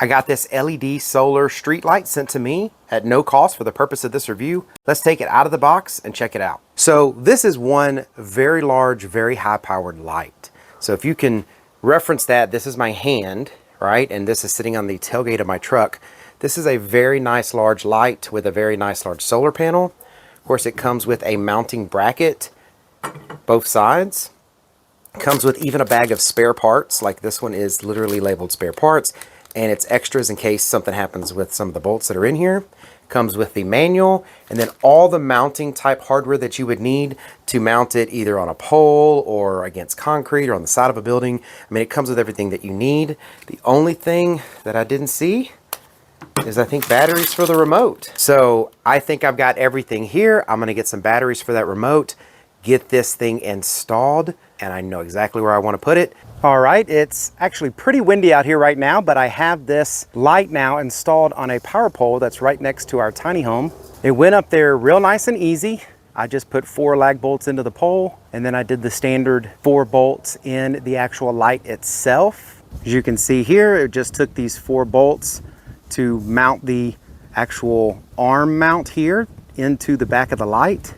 I got this LED solar street light sent to me at no cost for the purpose of this review. Let's take it out of the box and check it out. So this is one very large, very high powered light. So if you can reference that, this is my hand, right? And this is sitting on the tailgate of my truck. This is a very nice large light with a very nice large solar panel. Of course, it comes with a mounting bracket, both sides. Comes with even a bag of spare parts, like this one is literally labeled spare parts, and it's extras in case something happens with some of the bolts that are in here. Comes with the manual, and then all the mounting type hardware that you would need to mount it either on a pole or against concrete or on the side of a building. I mean, it comes with everything that you need. The only thing that I didn't see is I think batteries for the remote. So I think I've got everything here. I'm gonna get some batteries for that remote, get this thing installed, and I know exactly where I want to put it. All right, it's actually pretty windy out here right now, but I have this light now installed on a power pole that's right next to our tiny home. It went up there real nice and easy. I just put 4 lag bolts into the pole, and then I did the standard 4 bolts in the actual light itself. As you can see here, it just took these 4 bolts to mount the actual arm mount here into the back of the light.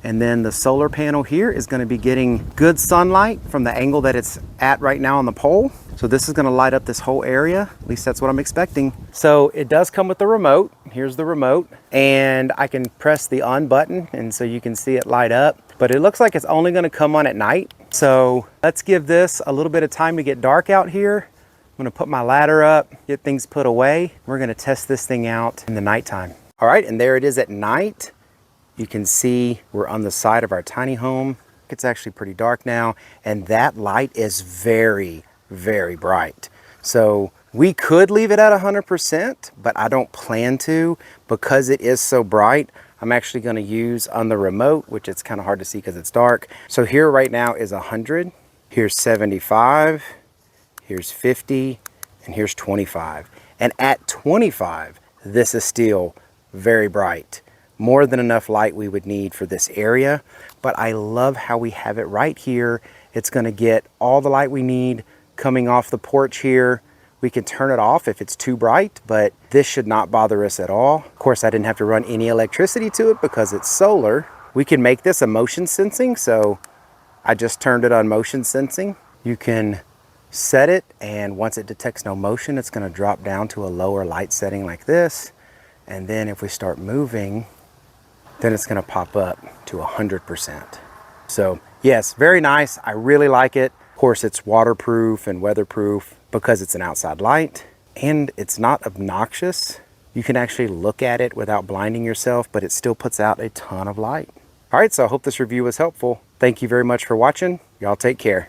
And then the solar panel here is going to be getting good sunlight from the angle that it's at right now on the pole. So this is going to light up this whole area. At least that's what I'm expecting. So it does come with the remote. Here's the remote. And I can press the on button, and so you can see it light up. But it looks like it's only going to come on at night. So let's give this a little bit of time to get dark out here. I'm going to put my ladder up, get things put away. We're going to test this thing out in the nighttime. All right, and there it is at night. You can see we're on the side of our tiny home. It's actually pretty dark now, and that light is very, very bright. So we could leave it at 100%, but I don't plan to because it is so bright. I'm actually going to use on the remote, which it's kind of hard to see because it's dark. So here right now is 100. Here's 75. Here's 50, and here's 25. And at 25, this is still very bright. More than enough light we would need for this area, but I love how we have it right here. It's going to get all the light we need coming off the porch here. We can turn it off if it's too bright, but this should not bother us at all. Of course, I didn't have to run any electricity to it because it's solar. We can make this a motion sensing, so I just turned it on motion sensing. You can set it, and once it detects no motion, it's going to drop down to a lower light setting like this. And then if we start moving, then it's going to pop up to 100%. So yes, very nice. I really like it. Of course, it's waterproof and weatherproof because it's an outside light, and it's not obnoxious. You can actually look at it without blinding yourself, but it still puts out a ton of light. All right, so I hope this review was helpful. Thank you very much for watching. Y'all take care.